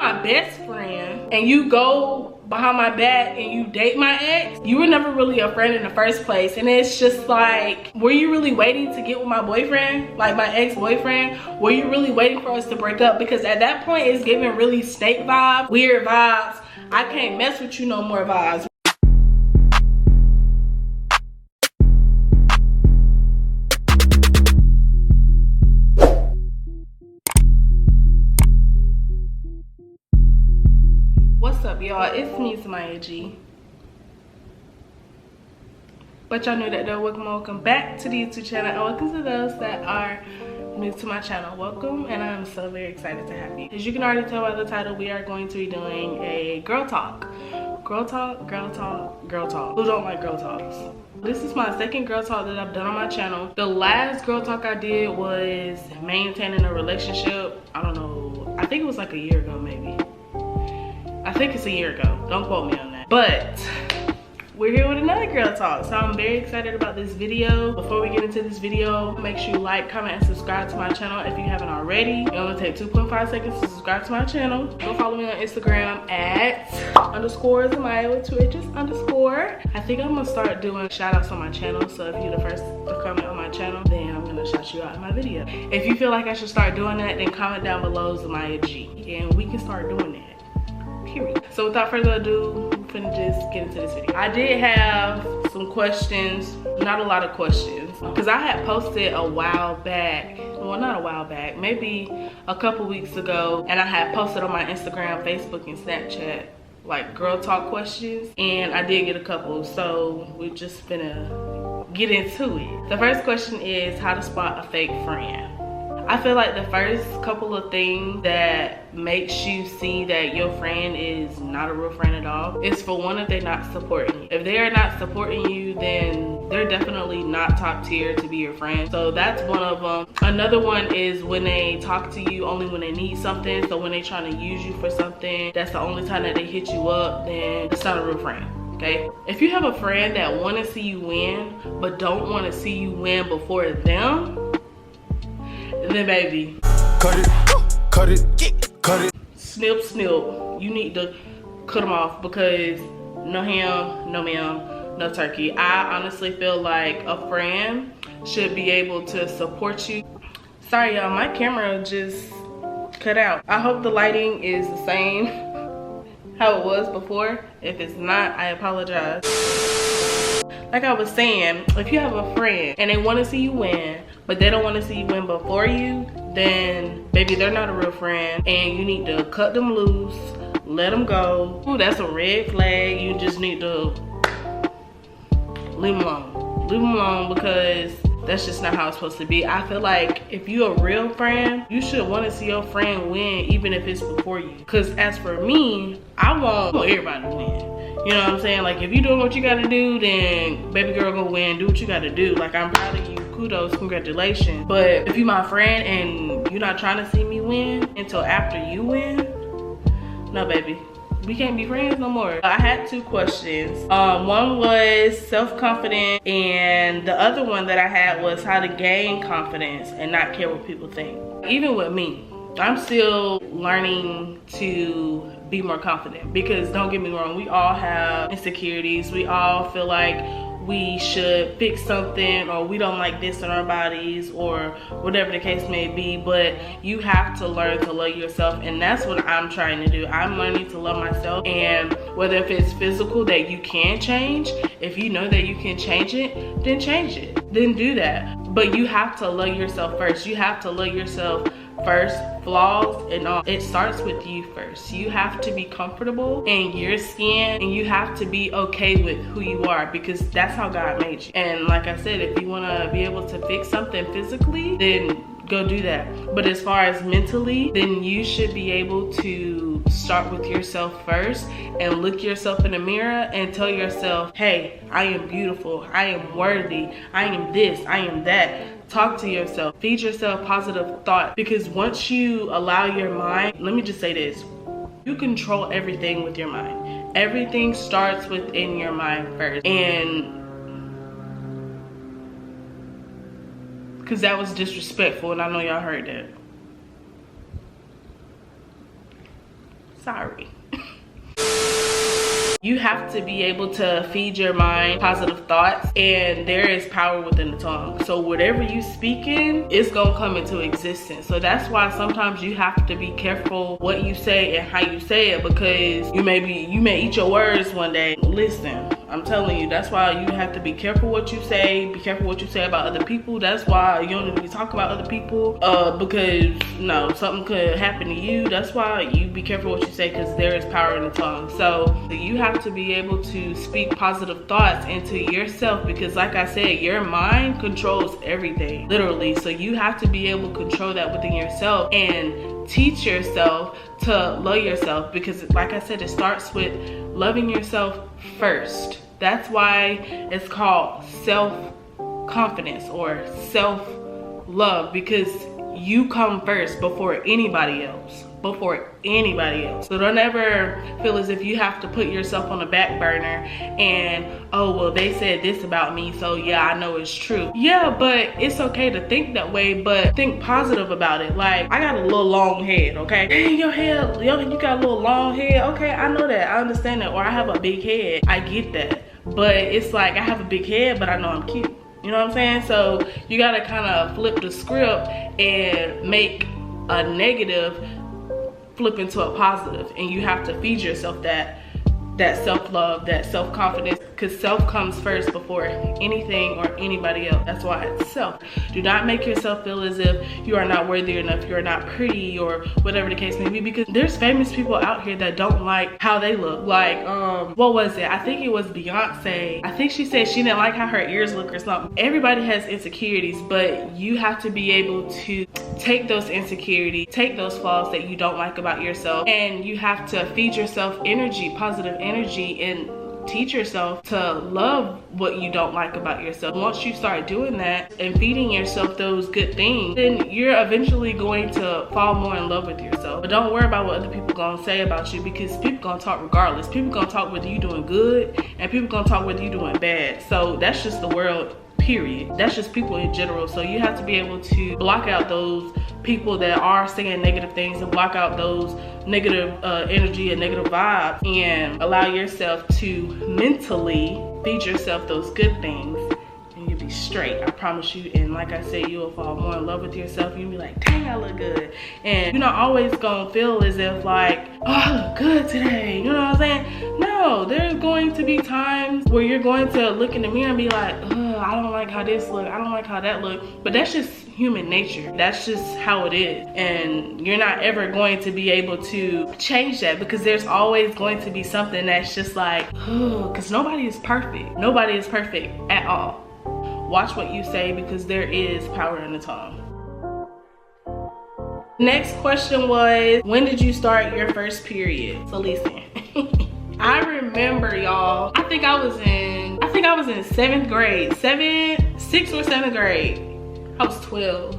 My best friend and you go behind my back and you date my ex, you were never really a friend in the first place. And it's just like, were you really waiting to get with my boyfriend, like my ex-boyfriend? Were you really waiting for us to break up? Because at that point it's giving really snake vibes, weird vibes, I can't mess with you no more vibes. What's up, y'all? It's me, Zemiah G. But y'all knew that though. Welcome back to the YouTube channel, and welcome to those that are new to my channel. Welcome, and I'm so very excited to have you. As you can already tell by the title, we are going to be doing a girl talk. Girl talk, girl talk, girl talk. Who don't like girl talks? This is my second girl talk that I've done on my channel. The last girl talk I did was maintaining a relationship. I don't know, I think it was like a year ago maybe. I think it's a year ago. Don't quote me on that. But we're here with another girl talk. So I'm very excited about this video. Before we get into this video, make sure you like, comment, and subscribe to my channel if you haven't already. It only take 2.5 seconds to subscribe to my channel. Go follow me on Instagram at _Zemiah with 2 H's _. I think I'm gonna start doing shout outs on my channel. So if you're the first to comment on my channel, then I'm gonna shout you out in my video. If you feel like I should start doing that, then comment down below Zemiah G, and we can start doing that. Period. So without further ado, I'm finna just get into this video. I did have some questions, not a lot of questions, because I had posted a while back, well not a while back, maybe a couple weeks ago, and I had posted on my Instagram, Facebook, and Snapchat like girl talk questions, and I did get a couple, so we're just finna get into it. The first question is how to spot a fake friend. I feel like the first couple of things that makes you see that your friend is not a real friend at all is, for one, if they're not supporting you. If they are not supporting you, then they're definitely not top tier to be your friend. So that's one of them. Another one is when they talk to you only when they need something. So when they're trying to use you for something, that's the only time that they hit you up, then it's not a real friend. Okay? If you have a friend that want to see you win but don't want to see you win before them, then baby, cut it, cut it. Snip, snip. You need to cut them off, because no ham, no ma'am, no turkey. I honestly feel like a friend should be able to support you. Sorry y'all, my camera just cut out. I hope the lighting is the same how it was before. If it's not, I apologize. Like I was saying, if you have a friend and they want to see you win, but they don't want to see you win before you, then baby, they're not a real friend, and you need to cut them loose, let them go. Ooh, that's a red flag. You just need to leave them alone. Leave them alone, because that's just not how it's supposed to be. I feel like if you're a real friend, you should want to see your friend win, even if it's before you. Because as for me, I want everybody to win. You know what I'm saying? Like, if you're doing what you gotta do, then baby girl, go win, do what you gotta do. Like, I'm proud of you, kudos, congratulations. But if you're my friend and you're not trying to see me win until after you win, no baby, we can't be friends no more. I had 2 questions. One was self-confidence, and the other one that I had was how to gain confidence and not care what people think. Even with me, I'm still learning to be more confident, because don't get me wrong, we all have insecurities. We all feel like we should fix something, or we don't like this in our bodies, or whatever the case may be. But you have to learn to love yourself, and that's what I'm trying to do. I'm learning to love myself, and whether if it's physical that you can change, if you know that you can change it, then change it, then do that. But you have to love yourself first. You have to love yourself first, flaws and all. It starts with you first. You have to be comfortable in your skin, and you have to be okay with who you are, because that's how God made you. And like I said, if you want to be able to fix something physically, then go do that. But as far as mentally, then you should be able to start with yourself first and look yourself in the mirror and tell yourself, hey, I am beautiful, I am worthy, I am this, I am that. Talk to yourself, feed yourself positive thought, because once you allow your mind, let me just say this, you control everything with your mind. Everything starts within your mind first. And because that was disrespectful, and I know y'all heard that. sorry. You have to be able to feed your mind positive thoughts, and there is power within the tongue. So whatever you speak in, it's gonna come into existence. So that's why sometimes you have to be careful what you say and how you say it, because you may eat your words one day. Listen, I'm telling you, that's why you have to be careful what you say. Be careful what you say about other people. That's why you don't need to talk about other people, because no, something could happen to you. That's why you be careful what you say, because there is power in the tongue. So you have to be able to speak positive thoughts into yourself, because like I said, your mind controls everything, literally. So you have to be able to control that within yourself and teach yourself to love yourself, because like I said, it starts with loving yourself first. That's why it's called self-confidence or self-love, because you come first before anybody else. So don't ever feel as if you have to put yourself on the back burner and, oh, well, they said this about me, so yeah, I know it's true. Yeah, but it's okay to think that way, but think positive about it. Like, I got a little long head, okay? Dang, your head, you got a little long head. Okay, I know that, I understand that. Or I have a big head, I get that. But it's like, I have a big head, but I know I'm cute. You know what I'm saying? So you gotta kind of flip the script and make a negative flip into a positive, and you have to feed yourself that self-love, that self-confidence, because self comes first before anything or anybody else. That's why it's self. Do not make yourself feel as if you are not worthy enough, you're not pretty, or whatever the case may be, because there's famous people out here that don't like how they look. Like, what was it? I think it was Beyonce. I think she said she didn't like how her ears look or something. Everybody has insecurities, but you have to be able to take those insecurities, take those flaws that you don't like about yourself, and you have to feed yourself energy, positive energy, and teach yourself to love what you don't like about yourself. Once you start doing that and feeding yourself those good things, then you're eventually going to fall more in love with yourself. But don't worry about what other people gonna say about you, because people gonna talk regardless. People gonna talk whether you doing good, and people gonna talk whether you doing bad. So that's just the world, period. That's just people in general. So you have to be able to block out those people that are saying negative things, and block out those negative energy and negative vibes, and allow yourself to mentally feed yourself those good things, and you'll be straight, I promise you. And like I said, you'll fall more in love with yourself. You'll be like, dang, I look good. And you're not always gonna feel as if like, oh, I look good today, you know what I'm saying? No, there's going to be times where you're going to look in the mirror and be like, ugh, I don't like how this look, I don't like how that look. But that's just human nature. That's just how it is. And you're not ever going to be able to change that, because there's always going to be something that's just like, oh, because nobody is perfect. Nobody is perfect at all. Watch what you say, because there is power in the tongue. Next question was, when did you start your first period? So listen, I remember, y'all, I think I was in 7th grade, 6th or 7th grade. I was 12.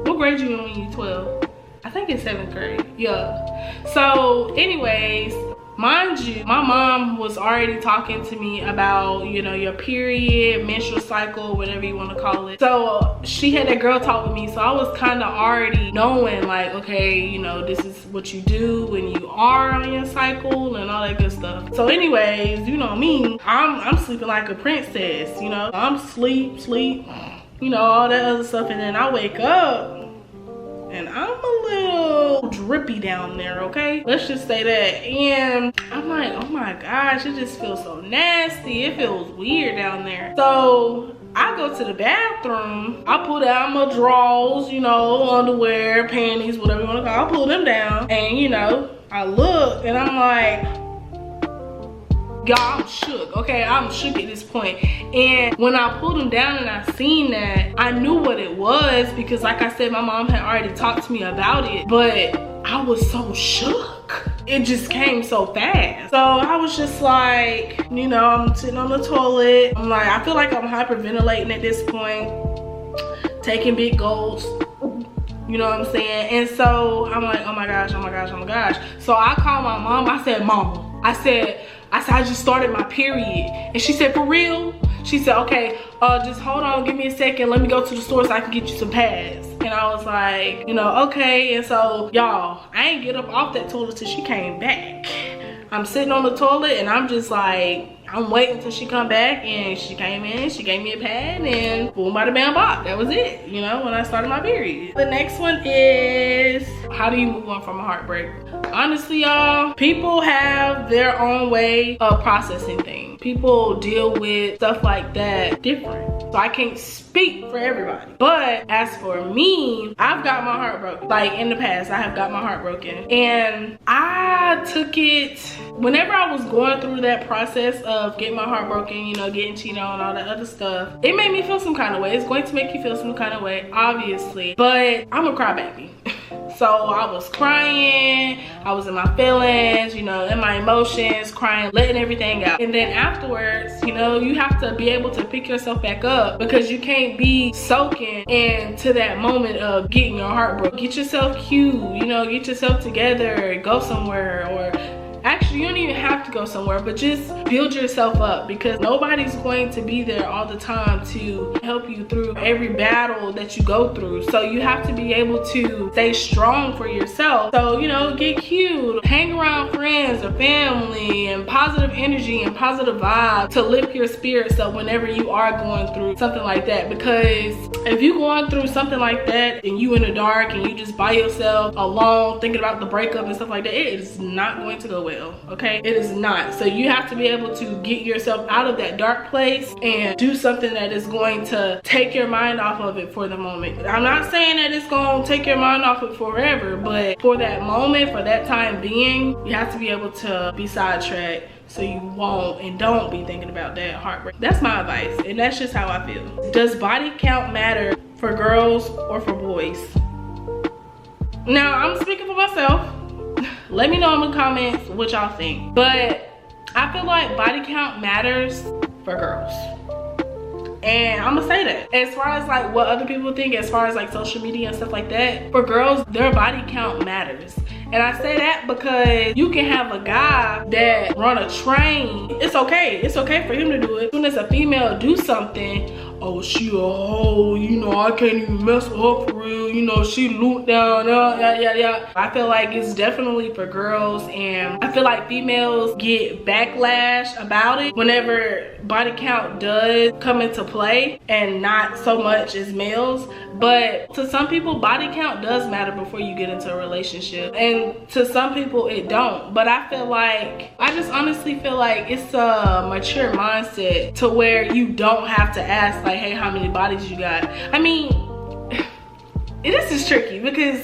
What grade you in when you 12? I think it's 7th grade, yeah. So anyways, mind you, my mom was already talking to me about, you know, your period, menstrual cycle, whatever you want to call it. So she had that girl talk with me, so I was kind of already knowing like, okay, you know, this is what you do when you are on your cycle and all that good stuff. So anyways, you know me, I'm sleeping like a princess, you know. I'm sleep, you know, all that other stuff, and then I wake up and I'm a little drippy down there, okay? Let's just say that. And I'm like, oh my gosh, it just feels so nasty. It feels weird down there. So I go to the bathroom, I pull down my drawers, you know, underwear, panties, whatever you want to call it. I pull them down, and you know, I look and I'm like, y'all, I'm shook, okay? I'm shook at this point. And when I pulled them down and I seen that, I knew what it was, because like I said, my mom had already talked to me about it, but I was so shook. It just came so fast. So I was just like, you know, I'm sitting on the toilet. I'm like, I feel like I'm hyperventilating at this point, taking big gulps. You know what I'm saying? And so I'm like, oh my gosh, oh my gosh, oh my gosh. So I called my mom. I said, Mama, I said, I just started my period. And she said, for real? She said, okay, just hold on, give me a second. Let me go to the store so I can get you some pads. And I was like, you know, okay. And so y'all, I ain't get up off that toilet till she came back. I'm sitting on the toilet and I'm just like, I'm waiting till she come back, and she came in, she gave me a pad, and boom, bada bam bop. That was it, you know, when I started my period. The next one is, how do you move on from a heartbreak? Honestly, y'all, people have their own way of processing things. People deal with stuff like that different. So I can't speak for everybody. But as for me, I've got my heart broken. Like in the past, I have got my heart broken. And I took it, whenever I was going through that process of getting my heart broken, you know, getting cheated on, all that other stuff, it made me feel some kind of way. It's going to make you feel some kind of way, obviously. But I'm a crybaby. So I was crying, I was in my feelings, you know, in my emotions, crying, letting everything out. And then afterwards, you know, you have to be able to pick yourself back up, because you can't be soaking into that moment of getting your heart broken. Get yourself cute, you know, get yourself together, go somewhere, or actually, you don't even have to go somewhere, but just build yourself up, because nobody's going to be there all the time to help you through every battle that you go through. So you have to be able to stay strong for yourself. So, you know, get cute, hang around friends or family, and positive energy and positive vibes to lift your spirits up whenever you are going through something like that. Because if you're going through something like that and you in the dark and you just by yourself alone thinking about the breakup and stuff like that, it is not going to go well. Okay, it is not. So you have to be able to get yourself out of that dark place and do something that is going to take your mind off of it for the moment. I'm not saying that it's going to take your mind off it forever, but for that moment, for that time being, you have to be able to be sidetracked so you won't and don't be thinking about that heartbreak. That's my advice, and that's just how I feel. Does body count matter for girls or for boys? Now, I'm speaking for myself. Let me know in the comments what y'all think. But I feel like body count matters for girls. And I'm gonna say that. As far as like what other people think, as far as like social media and stuff like that, for girls, their body count matters. And I say that because you can have a guy that run a train. It's okay. It's okay for him to do it. As soon as a female do something, oh, she a hoe, you know, I can't even mess with her for real, you know, she looped down, yeah. I feel like it's definitely for girls, and I feel like females get backlash about it whenever body count does come into play, and not so much as males. But to some people, body count does matter before you get into a relationship, and to some people it don't. But I feel like, I just honestly feel like it's a mature mindset to where you don't have to ask like, hey, how many bodies you got? I mean, this is tricky, because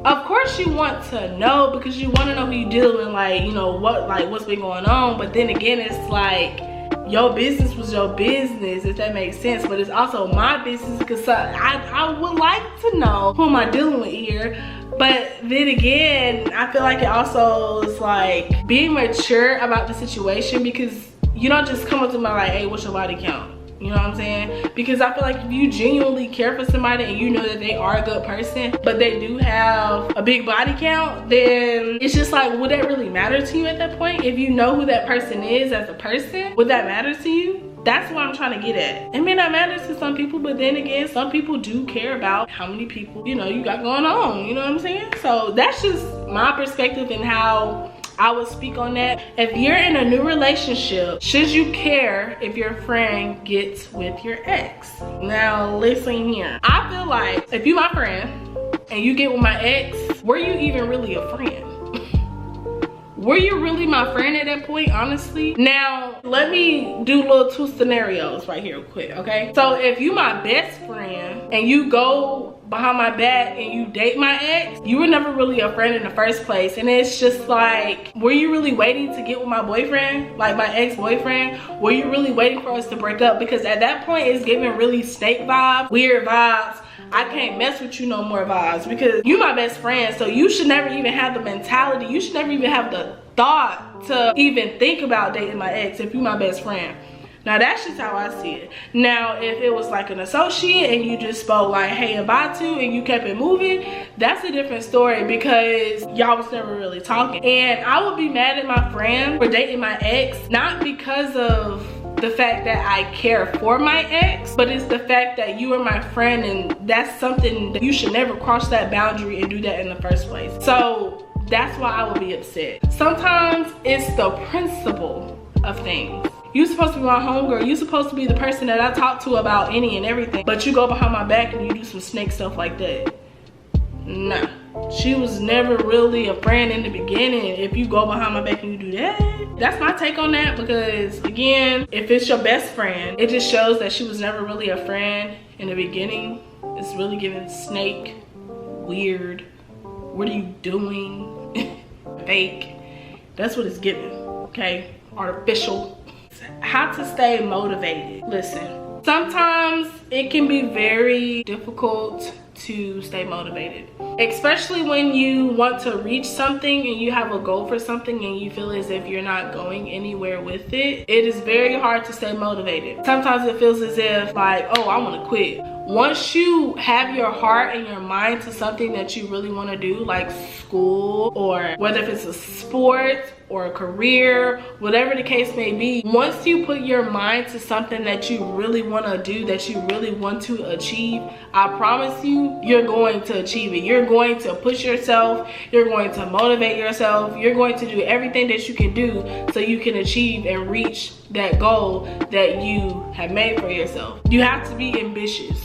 of course you want to know, because you want to know who you dealing, like, you know, what's been going on. But then again, it's like, your business was your business, if that makes sense. But it's also my business, because I would like to know who am I dealing with here. But then again, I feel like it also is like being mature about the situation, because you don't just come up to me like, hey, what's your body count? You know what I'm saying? Because I feel like if you genuinely care for somebody and you know that they are a good person, but they do have a big body count, then it's just like, would that really matter to you at that point? If you know who that person is as a person, would that matter to you? That's what I'm trying to get at. It may not matter to some people, but then again, some people do care about how many people, you know, you got going on. You know what I'm saying? So that's just my perspective and how I would speak on that. If you're in a new relationship, should you care if your friend gets with your ex? Now listen here. I feel like if you my friend and you get with my ex, were you even really a friend? Were you really my friend at that point, honestly? Now, let me do little two scenarios right here quick, okay? So if you my best friend and you go behind my back and you date my ex, you were never really a friend in the first place. And it's just like, were you really waiting to get with my boyfriend? Like my ex-boyfriend? Were you really waiting for us to break up? Because at that point, it's giving really snake vibes, weird vibes. I can't mess with you no more vibes, because you my best friend. So you should never even have the mentality, you should never even have the thought to even think about dating my ex if you my best friend. Now that's just how I see it. Now if it was like an associate and you just spoke like hey and bye to, and you kept it moving, that's a different story, because y'all was never really talking. And I would be mad at my friend for dating my ex, not because of the fact that I care for my ex, but it's the fact that you are my friend, and that's something that you should never cross that boundary and do that in the first place. So that's why I would be upset. Sometimes it's the principle of things. You're supposed to be my homegirl. You're supposed to be the person that I talk to about any and everything, but you go behind my back and you do some snake stuff like that. Nah, she was never really a friend in the beginning if you go behind my back and you do that. That's my take on that, because again, if it's your best friend, it just shows that she was never really a friend in the beginning. It's really giving snake, weird, what are you doing, fake. That's what it's giving, okay? Artificial. How to stay motivated. Listen, sometimes it can be very difficult to stay motivated, especially when you want to reach something and you have a goal for something and you feel as if you're not going anywhere with it. It is very hard to stay motivated. Sometimes it feels as if like, oh, I want to quit. Once you have your heart and your mind to something that you really want to do, like school, or whether if it's a sport or a career, whatever the case may be, once you put your mind to something that you really want to do, that you really want to achieve, I promise you, you're going to achieve it. You're going to push yourself, you're going to motivate yourself, you're going to do everything that you can do so you can achieve and reach that goal that you have made for yourself. You have to be ambitious.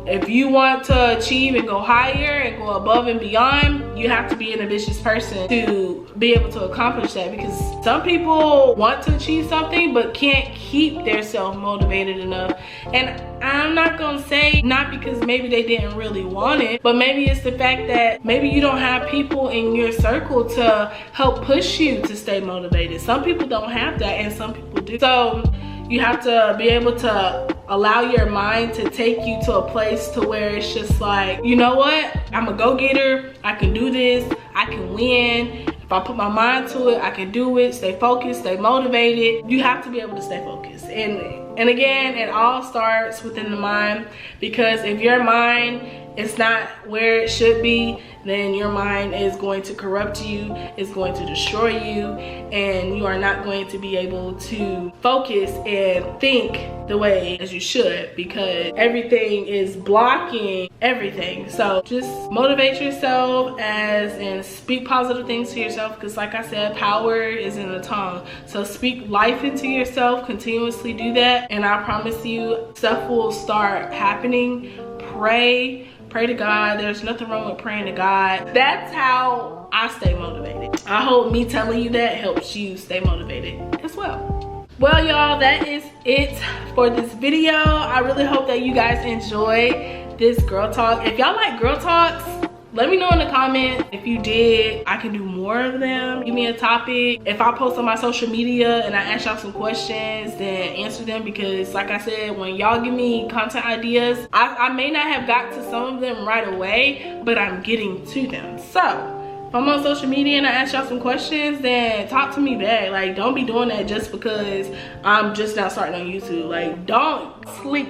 If you want to achieve and go higher and go above and beyond, you have to be an ambitious person to be able to accomplish that, because some people want to achieve something but can't keep themselves motivated enough. And I'm not gonna say not because maybe they didn't really want it, but maybe it's the fact that maybe you don't have people in your circle to help push you to stay motivated. Some people don't have that and some people do. So you have to be able to allow your mind to take you to a place to where it's just like, you know what? I'm a go-getter. I can do this. I can win. If I put my mind to it, I can do it. Stay focused, stay motivated. You have to be able to stay focused. And again, it all starts within the mind, because if your mind is not where it should be, then your mind is going to corrupt you, it's going to destroy you, and you are not going to be able to focus and think the way as you should, because everything is blocking everything. So just motivate yourself and speak positive things to yourself, because like I said, power is in the tongue. So speak life into yourself, continuously do that, and I promise you stuff will start happening. Pray to God. There's nothing wrong with praying to God. That's how I stay motivated. I hope me telling you that helps you stay motivated as well. Well, y'all, that is it for this video. I really hope that you guys enjoy this girl talk. If y'all like girl talks, let me know in the comments. If you did, I can do more of them. Give me a topic. If I post on my social media and I ask y'all some questions, then answer them, because like I said, when y'all give me content ideas, I may not have got to some of them right away, but I'm getting to them. So if I'm on social media and I ask y'all some questions, then talk to me back. Like, don't be doing that just because I'm just now starting on YouTube. Like, don't sleep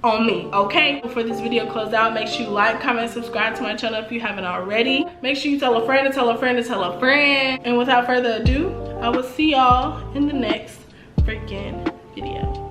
on me, okay? Before this video closes out, make sure you like, comment, subscribe to my channel if you haven't already. Make sure you tell a friend to tell a friend to tell a friend. And without further ado, I will see y'all in the next freaking video.